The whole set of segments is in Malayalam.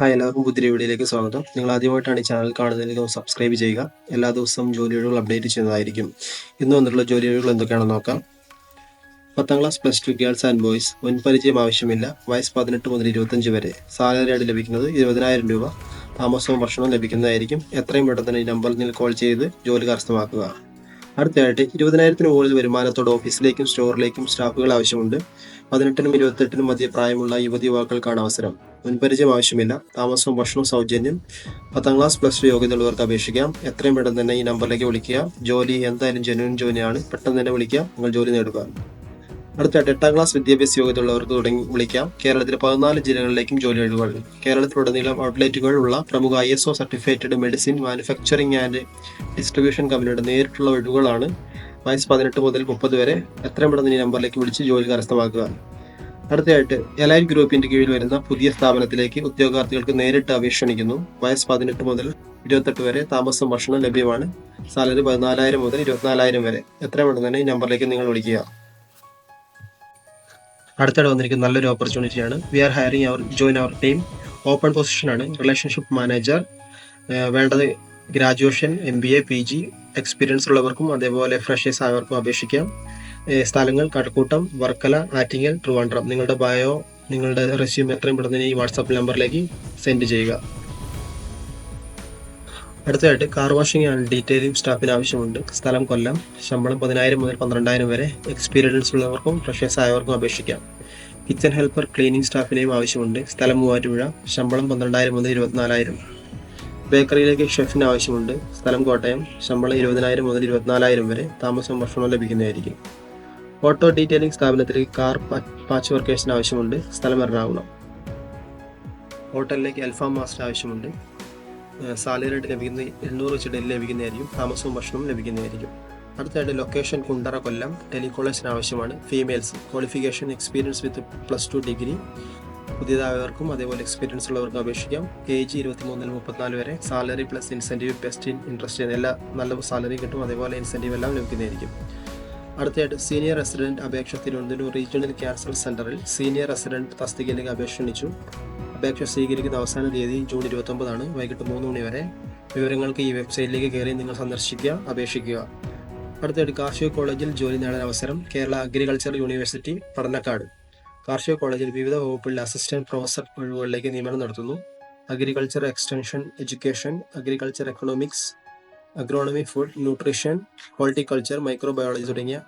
ഹായ്, എല്ലാവർക്കും പുതിയ വീഡിയോയിലേക്ക് സ്വാഗതം. നിങ്ങൾ ആദ്യമായിട്ടാണ് ഈ ചാനൽ കാണുന്നതെങ്കിൽ സബ്സ്ക്രൈബ് ചെയ്യുക. എല്ലാ ദിവസവും ജോലി ഒഴിവുകൾ അപ്ഡേറ്റ് ചെയ്യുന്നതായിരിക്കും. ഇന്ന് വന്നിട്ടുള്ള ജോലി ഒഴിവുകൾ എന്തൊക്കെയാണെന്ന് നോക്കാം. 10ാം class plus two girls and boys, മുൻപരിചയം ആവശ്യമില്ല. വയസ്സ് 18 മുതൽ 25 വരെ. സാലറി ആയിട്ട് ലഭിക്കുന്നത് 20,000 രൂപ. താമസവും ഭക്ഷണവും ലഭിക്കുന്നതായിരിക്കും. എത്രയും പെട്ടെന്ന് തന്നെ ഈ നമ്പറിൽ കോൾ ചെയ്ത് ജോലി കരസ്ഥമാക്കുക. അടുത്തതായിട്ട് 20,000 മുകളിൽ വരുമാനത്തോടെ ഓഫീസിലേക്കും സ്റ്റോറിലേക്കും സ്റ്റാഫുകൾ ആവശ്യമുണ്ട്. 18-നും 28-നും മധ്യ പ്രായമുള്ള യുവതി യുവാക്കൾക്കാണ് അവസരം. മുൻപരിചയം ആവശ്യമില്ല. താമസവും ഭക്ഷണവും സൗജന്യം. 10ാം ക്ലാസ് പ്ലസ് ടു യോഗ്യതയുള്ളവർക്ക് അപേക്ഷിക്കാം. എത്രയും പെട്ടെന്ന് തന്നെ ഈ നമ്പറിലേക്ക് വിളിക്കുക. ജോലി എന്തായാലും ജെന്യൂൻ ജോലിയാണ്. പെട്ടെന്ന് തന്നെ വിളിക്കുക, നിങ്ങൾ ജോലി നേടുക. അടുത്തായിട്ട് 8ാം ക്ലാസ് വിദ്യാഭ്യാസ യോഗ്യതയുള്ളവർക്ക് വിളിക്കാം. കേരളത്തിലെ 14 ജില്ലകളിലേക്കും ജോലി ഒഴിവുകൾ. കേരളത്തിലുടനീളം ഔട്ട്ലെറ്റുകൾ ഉള്ള പ്രമുഖ ISO certified medicine manufacturing and distribution കമ്പനിയുടെ നേരിട്ടുള്ള ഒഴിവുകളാണ്. വയസ്സ് 18 മുതൽ 30 വരെ. എത്രയും പെട്ടെന്ന് ഈ നമ്പറിലേക്ക് വിളിച്ച് ജോലി കരസ്ഥമാക്കുക. അടുത്തതായിട്ട് എലൈറ്റ് ഗ്രൂപ്പിന്റെ കീഴിൽ വരുന്ന പുതിയ സ്ഥാപനത്തിലേക്ക് ഉദ്യോഗാർത്ഥികൾക്ക് നേരിട്ട് അപേക്ഷ ക്ഷണിക്കുന്നു. വയസ്സ് 18 മുതൽ 28 വരെ. താമസം ഭക്ഷണം ലഭ്യമാണ്. സാലറി 14,000 മുതൽ 24,000 വരെ. എത്രയും പെട്ടെന്ന് തന്നെ ഈ നമ്പറിലേക്ക് നിങ്ങൾ വിളിക്കുക. അടുത്തിടെ വന്നിരിക്കുന്ന നല്ലൊരു ഓപ്പർച്യൂണിറ്റിയാണ്. We are hiring join our team. Open പൊസിഷനാണ്. Relationship manager. വേണ്ടത് ഗ്രാജുവേഷൻ, MBA, PG എക്സ്പീരിയൻസ് ഉള്ളവർക്കും അതേപോലെ ഫ്രഷേഴ്സ് ആയവർക്കും അപേക്ഷിക്കാം. സ്ഥലങ്ങൾ കഴക്കൂട്ടം, വർക്കല, ആറ്റിങ്ങൽ, ട്രിവാൻഡ്രം. നിങ്ങളുടെ ബയോ, നിങ്ങളുടെ റെസ്യൂം എത്രയും പെട്ടെന്ന് ഈ വാട്സാപ്പ് നമ്പറിലേക്ക് സെൻഡ് ചെയ്യുക. അടുത്തതായിട്ട് കാർ വാഷിംഗ് ആൻഡ് ഡീറ്റെയിലിംഗ് സ്റ്റാഫിന് ആവശ്യമുണ്ട്. സ്ഥലം കൊല്ലം. ശമ്പളം 10,000 മുതൽ 12,000 വരെ. എക്സ്പീരിയൻസ് ഉള്ളവർക്കും ഫ്രഷേഴ്സ് ആയവർക്കും അപേക്ഷിക്കാം. കിച്ചൺ ഹെൽപ്പർ, ക്ലീനിംഗ് സ്റ്റാഫിനെയും ആവശ്യമുണ്ട്. സ്ഥലം മൂവാറ്റുപുഴ. ശമ്പളം 12,000 മുതൽ 24,000. ബേക്കറിയിലേക്ക് ഷെഫിന് ആവശ്യമുണ്ട്. സ്ഥലം കോട്ടയം. ശമ്പളം 20,000 മുതൽ 24,000 വരെ. താമസവും ഭക്ഷണവും ലഭിക്കുന്നതായിരിക്കും. ഓട്ടോ ഡീറ്റെയിലിംഗ് സ്ഥാപനത്തിലേക്ക് കാർ പാച്ച് വർക്കേഴ്സിന് ആവശ്യമുണ്ട്. സ്ഥലം എറണാകുളം. ഹോട്ടലിലേക്ക് അൽഫാം മാസ്റ്റർ ആവശ്യമുണ്ട്. സാലറി ആയിട്ട് ലഭിക്കുന്നത് 200 വെച്ച് ഡെയിലി ലഭിക്കുന്നതായിരിക്കും. താമസവും ഭക്ഷണവും ലഭിക്കുന്നതായിരിക്കും. അടുത്തായിട്ട് ലൊക്കേഷൻ കുണ്ടറ, കൊല്ലം. ടെലികോളേജിന് ആവശ്യമാണ്. Females. Qualification experience with +2 degree. പുതിയതായവർക്കും അതേപോലെ എക്സ്പീരിയൻസ് ഉള്ളവർക്കും അപേക്ഷിക്കാം. ഏജ് 23 മുതൽ 34 വരെ. Salary plus incentive, best interest എല്ലാ നല്ല സാലറി കിട്ടും. അതേപോലെ ഇൻസെൻറ്റീവ് എല്ലാം ലഭിക്കുന്നതായിരിക്കും. അടുത്തതായിട്ട് സീനിയർ റെസിഡന്റ് അപേക്ഷ. തിരുവനന്തപുരം റീജിയണൽ ക്യാൻസർ സെന്ററിൽ സീനിയർ റെസിഡന്റ് തസ്തികയിലേക്ക് അപേക്ഷ ക്ഷണിച്ചു. അപേക്ഷ സ്വീകരിക്കുന്ന അവസാന തീയതി ജൂൺ 29 വൈകിട്ട് 3 മണി വരെ. വിവരങ്ങൾക്ക് ഈ വെബ്സൈറ്റിലേക്ക് കയറി നിങ്ങൾ സന്ദർശിക്കുക, അപേക്ഷിക്കുക. അടുത്തതായിട്ട് കാർഷിക കോളേജിൽ ജോലി നേടാൻ അവസരം. Kerala agriculture university, Padannakkad. കാർഷിക കോളേജിൽ വിവിധ വകുപ്പുകളിൽ അസിസ്റ്റന്റ് പ്രൊഫസർ ഒഴിവുകളിലേക്ക് നിയമനം നടത്തുന്നു. Agriculture extension education, agriculture economics, agronomy, food, nutrition, horticulture, microbiology തുടങ്ങിയ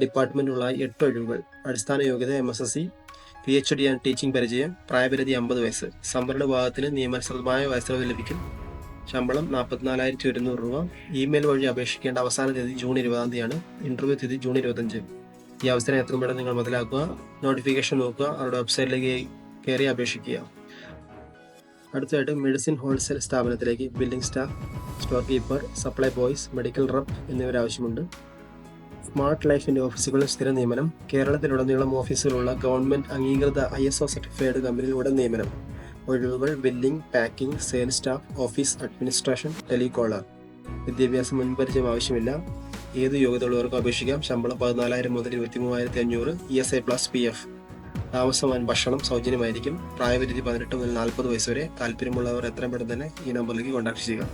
ഡിപ്പാർട്ട്മെന്റുകളായി 8 ഒഴിവുകൾ. അടിസ്ഥാന യോഗ്യത MSc, PhD ആൻഡ് ടീച്ചിങ് പരിചയം. പ്രായപരിധി 50 വയസ്സ്. സംവരണ വിഭാഗത്തിന് നിയമാനുസൃതമായ വയസ്സളവ് ലഭിക്കും. ശമ്പളം 44,100 രൂപ. ഇമെയിൽ വഴി അപേക്ഷിക്കേണ്ട അവസാന തീയതി ജൂൺ 20 ഇന്റർവ്യൂ തീയതി ജൂൺ 25. ഈ അവസരം എത്രയും പെട്ടെന്ന് നിങ്ങൾ മുതലാക്കുക. നോട്ടിഫിക്കേഷൻ നോക്കുക, അവരുടെ വെബ്സൈറ്റിലേക്ക് കയറി അപേക്ഷിക്കുക. അടുത്തതായിട്ട് മെഡിസിൻ ഹോൾസെയിൽ സ്ഥാപനത്തിലേക്ക് billing staff, store keeper, supply boys, medical rep എന്നിവരാവശ്യമുണ്ട്. സ്മാർട്ട് ലൈഫിന്റെ ഓഫീസുകളിൽ സ്ഥിര നിയമനം. കേരളത്തിലുടനീളം ഓഫീസുകളുള്ള ഗവൺമെന്റ് അംഗീകൃത ISO സർട്ടിഫൈഡ് കമ്പനികളുടെ നിയമനം. ഒഴിവുകൾ billing, packing, sales staff, office administration, telecaller. വിദ്യാഭ്യാസം മുൻപരിചയം ആവശ്യമില്ല. ഏത് യോഗ്യതയുള്ളവർക്കും അപേക്ഷിക്കാം. ശമ്പളം 14,000 മുതൽ 23,500. ESI plus PF. താമസം ആൻഡ് ഭക്ഷണം സൗജന്യമായിരിക്കും. പ്രായപരിധി 18 മുതൽ 40 വയസ്സ് വരെ. താല്പര്യമുള്ളവർ എത്രയും പെട്ടെന്ന് തന്നെ ഈ നമ്പറിലേക്ക് കോൺടാക്ട് ചെയ്യുക.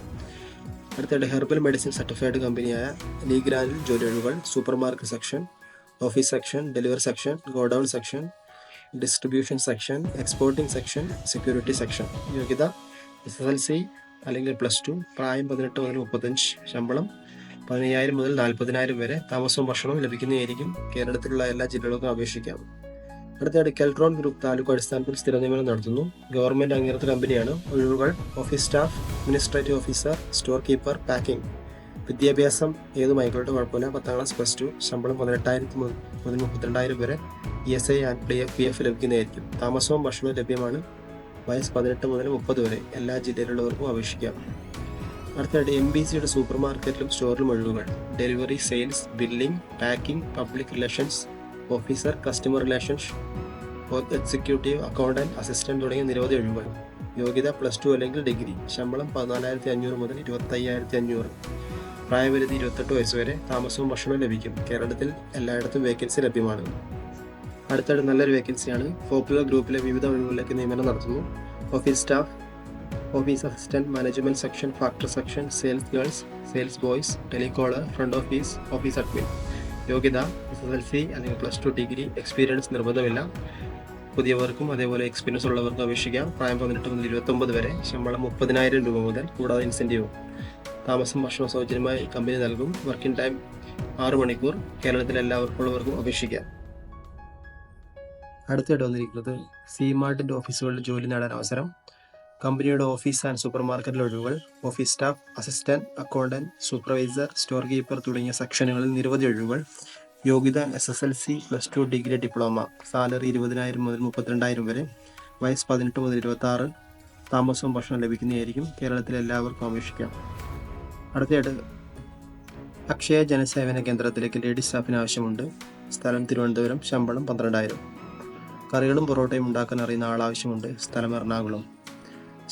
അടുത്തായിട്ട് ഹെർബൽ മെഡിസിൻ സർട്ടിഫൈഡ് കമ്പനിയായ ലീഗ്രാനിൽ ജോലി ഒഴിവുകൾ. Super market section, office section, delivery section, godown section, distribution section, exporting section, security section. യോഗ്യത SSLC അല്ലെങ്കിൽ +2. പ്രായം 18 മുതൽ 35. ശമ്പളം 15,000 മുതൽ 40,000 വരെ. താമസവും ഭക്ഷണവും ലഭിക്കുന്നതായിരിക്കും. കേരളത്തിലുള്ള എല്ലാ ജില്ലകൾക്കും അപേക്ഷിക്കാം. അടുത്തതായിട്ട് കെൽട്രോൺ ഗ്രൂപ്പ് താലൂക്ക് അടിസ്ഥാനത്തിൽ സ്ഥിര നിയമനം നടത്തുന്നു. ഗവൺമെന്റ് അംഗീകൃത കമ്പനിയാണ്. ഒഴിവുകൾ office staff, administrative officer, store keeper, packing. വിദ്യാഭ്യാസം ഏതുമായിക്കോട്ടെ കുഴപ്പമില്ല. 10ാം ക്ലാസ് +2. ശമ്പളം 18,000 മുതൽ 32,000 വരെ. ESI ആൻഡ് PF ലഭിക്കുന്നതായിരിക്കും. താമസവും ഭക്ഷണവും ലഭ്യമാണ്. വയസ്സ് 18 മുതൽ 30 വരെ. എല്ലാ ജില്ലയിലുള്ളവർക്കും അപേക്ഷിക്കാം. അടുത്തതായിട്ട് MBCയുടെ സൂപ്പർ മാർക്കറ്റിലും സ്റ്റോറിലും ഒഴിവുകൾ. Delivery, sales, billing, packing, public relations officer, customer relations, executive, accountant, assistant തുടങ്ങിയ നിരവധി ഒഴിവുകൾ. യോഗ്യത +2 അല്ലെങ്കിൽ ഡിഗ്രി. ശമ്പളം 14,500 മുതൽ 25,500. പ്രായപരിധി 28 വയസ്സ് വരെ. താമസവും ഭക്ഷണവും ലഭിക്കും. കേരളത്തിൽ എല്ലായിടത്തും വേക്കൻസി ലഭ്യമാണ്. അടുത്തായിട്ട് നല്ലൊരു വേക്കൻസിയാണ്. പോപ്പുലർ ഗ്രൂപ്പിലെ വിവിധ ഒഴിവുകളിലേക്ക് നിയമനം നടത്തുന്നു. Office staff, office assistant, management section, factory section, sales girls, sales boys, telecaller, front office, office admin. യോഗ്യത SSLC അല്ലെങ്കിൽ +2 ഡിഗ്രി. എക്സ്പീരിയൻസ് നിർബന്ധമില്ല. പുതിയവർക്കും അതേപോലെ എക്സ്പീരിയൻസ് ഉള്ളവർക്കും അപേക്ഷിക്കാം. പ്രായം 18 മുതൽ 29 വരെ. ശമ്പളം 30,000 രൂപ മുതൽ, കൂടാതെ ഇൻസെൻറ്റീവും. താമസം ഭക്ഷണം സൗജന്യമായി കമ്പനി നൽകും. വർക്കിംഗ് ടൈം 6 മണിക്കൂർ. കേരളത്തിലെ എല്ലാവർക്കുള്ളവർക്കും അപേക്ഷിക്കാം. അടുത്തായിട്ട് വന്നിരിക്കുന്നത് സി-മാർട്ടിൻ്റെ ഓഫീസുകളിൽ ജോലി നേടാൻ അവസരം. കമ്പനിയുടെ ഓഫീസ് ആൻഡ് സൂപ്പർ മാർക്കറ്റിലെ ഒഴിവുകൾ. Office staff, assistant, accountant, supervisor, store keeper തുടങ്ങിയ സെക്ഷനുകളിൽ നിരവധി ഒഴിവുകൾ. യോഗ്യത SSLC, +2 ഡിഗ്രി, ഡിപ്ലോമ. സാലറി 20,000 മുതൽ 32,000 വരെ. വയസ്സ് 18 മുതൽ 26. താമസവും ഭക്ഷണം ലഭിക്കുന്നതായിരിക്കും. കേരളത്തിലെ എല്ലാവർക്കും അപേക്ഷിക്കാം. അടുത്തതായിട്ട് അക്ഷയ ജനസേവന കേന്ദ്രത്തിലേക്ക് ലേഡി സ്റ്റാഫിന് ആവശ്യമുണ്ട്. സ്ഥലം തിരുവനന്തപുരം. ശമ്പളം 12,000. കറികളും പൊറോട്ടയും ഉണ്ടാക്കാൻ അറിയുന്ന ആളാവശ്യമുണ്ട്. സ്ഥലം എറണാകുളം.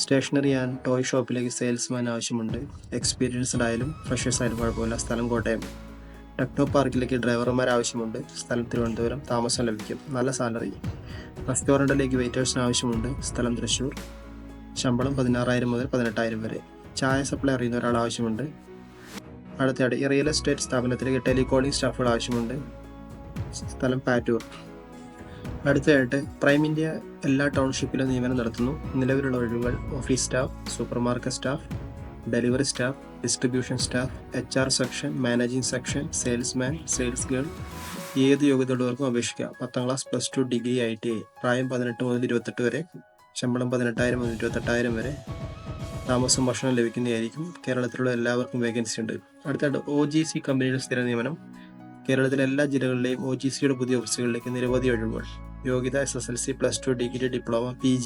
സ്റ്റേഷനറി ആൻഡ് ടോയ് ഷോപ്പിലേക്ക് സെയിൽസ്മാൻ ആവശ്യമുണ്ട്. എക്സ്പീരിയൻസ്ഡ് ആയാലും ഫ്രഷേഴ്സ് ആയാലും കുഴപ്പമില്ല. സ്ഥലം കോട്ടയം. ടെക്നോ പാർക്കിലേക്ക് ഡ്രൈവർമാർ ആവശ്യമുണ്ട്. സ്ഥലം തിരുവനന്തപുരം. താമസം ലഭിക്കും. നല്ല സാലറി. റെസ്റ്റോറൻറ്റിലേക്ക് വെയിറ്റേഴ്സിന് ആവശ്യമുണ്ട്. സ്ഥലം തൃശ്ശൂർ. ശമ്പളം 16,000 മുതൽ 18,000 വരെ. ചായ സപ്ലൈ അറിയുന്ന ഒരാൾ ആവശ്യമുണ്ട്. അടുത്തയായിട്ട് ഈ റിയൽ എസ്റ്റേറ്റ് സ്ഥാപനത്തിലേക്ക് ടെലികോളിംഗ് സ്റ്റാഫുകൾ ആവശ്യമുണ്ട്. സ്ഥലം പാറ്റൂർ. അടുത്തതായിട്ട് പ്രൈം ഇന്ത്യ എല്ലാ ടൗൺഷിപ്പിലും നിയമനം നടത്തുന്നു. നിലവിലുള്ള ഒഴിവുകൾ office staff, super market staff, delivery staff, distribution staff, HR section, managing section, salesman, sales girl. ഏത് യോഗ്യതയുള്ളവർക്കും അപേക്ഷിക്കാം. 10ാം ക്ലാസ്, +2 ഡിഗ്രി, ITI. പ്രായം 18 മുതൽ 28 വരെ. ശമ്പളം 18,000 മുതൽ 28,000 വരെ. താമസം ഭക്ഷണം ലഭിക്കുന്നതായിരിക്കും. കേരളത്തിലുള്ള എല്ലാവർക്കും വേക്കൻസി ഉണ്ട്. അടുത്തായിട്ട് OGC കമ്പനിയുടെ സ്ഥിര നിയമനം. കേരളത്തിലെ എല്ലാ ജില്ലകളിലെയും OGCയുടെ പുതിയ ഓഫീസുകളിലേക്ക് നിരവധി ഒഴിവുകൾ. യോഗ്യത SSLC, +2 ഡിഗ്രി, ഡിപ്ലോമ, PG.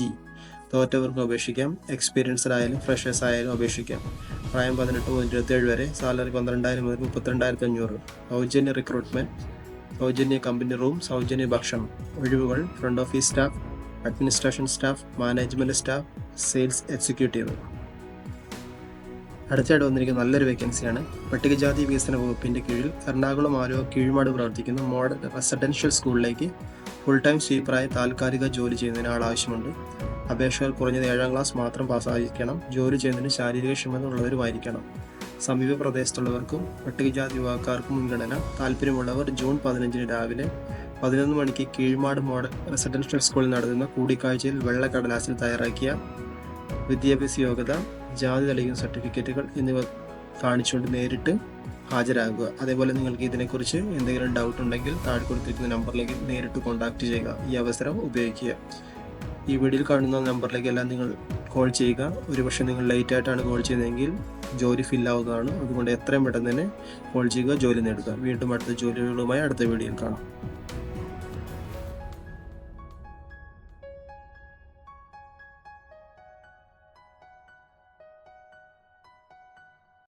തോറ്റവർക്കും അപേക്ഷിക്കാം. എക്സ്പീരിയൻസ്ഡ് ആയാലും ഫ്രഷേഴ്സ് ആയാലും അപേക്ഷിക്കാം. പ്രായം 18 മുതൽ 27 വരെ. സാലറി 12,000 മുതൽ 32,500. സൗജന്യ റിക്രൂട്ട്മെന്റ്, സൗജന്യ കമ്പനി റൂം, സൗജന്യ ഭക്ഷണം. ഒഴിവുകൾ front office staff, administration staff, management staff, sales executive. അടുത്തായിട്ട് വന്നിരിക്കുന്ന നല്ലൊരു വേക്കൻസിയാണ്. പട്ടികജാതി വികസന വകുപ്പിൻ്റെ കീഴിൽ എറണാകുളം ആലുവ കീഴ്മാട് പ്രവർത്തിക്കുന്ന മോഡൽ റെസിഡൻഷ്യൽ സ്കൂളിലേക്ക് ഫുൾ ടൈം സ്വീപ്പറായി താൽക്കാലിക ജോലി ചെയ്യുന്നതിന് ആളാവശ്യമുണ്ട്. അപേക്ഷകർ കുറഞ്ഞത് 7ാം ക്ലാസ് മാത്രം പാസ്സായിരിക്കണം. ജോലി ചെയ്യുന്നതിന് ശാരീരിക ക്ഷമത ഉള്ളവരുമായിരിക്കണം. സമീപ പ്രദേശത്തുള്ളവർക്കും പട്ടികജാതി വിഭാഗക്കാർക്കും മുൻഗണന. താല്പര്യമുള്ളവർ ജൂൺ 15 രാവിലെ 11 മണിക്ക് കീഴ്മാട് മോഡൽ റെസിഡൻഷ്യൽ സ്കൂളിൽ നടത്തുന്ന കൂടിക്കാഴ്ചയിൽ വെള്ളക്കടലാസിൽ തയ്യാറാക്കിയ വിദ്യാഭ്യാസ യോഗ്യത, ജാതി തെളിയിക്കുന്ന സർട്ടിഫിക്കറ്റുകൾ എന്നിവ കാണിച്ചുകൊണ്ട് നേരിട്ട് ഹാജരാകുക. അതേപോലെ നിങ്ങൾക്ക് ഇതിനെക്കുറിച്ച് എന്തെങ്കിലും ഡൗട്ട് ഉണ്ടെങ്കിൽ താഴെ കൊടുത്തിരിക്കുന്ന നമ്പറിലേക്ക് നേരിട്ട് കോൺടാക്റ്റ് ചെയ്യുക. ഈ അവസരം ഉപയോഗിക്കുക. ഈ വീഡിയോയിൽ കാണുന്ന നമ്പറിലേക്കെല്ലാം നിങ്ങൾ കോൾ ചെയ്യുക. ഒരുപക്ഷെ നിങ്ങൾ ലേറ്റ് ആയിട്ടാണ് കോൾ ചെയ്യുന്നതെങ്കിൽ ജോലി ഫില്ലാവുന്നതാണ്. അതുകൊണ്ട് എത്രയും പെട്ടെന്ന് തന്നെ കോൾ ചെയ്യുക, ജോലി നേടുക. വീണ്ടും അടുത്ത ജോലികളുമായി അടുത്ത വീഡിയോയിൽ കാണാം.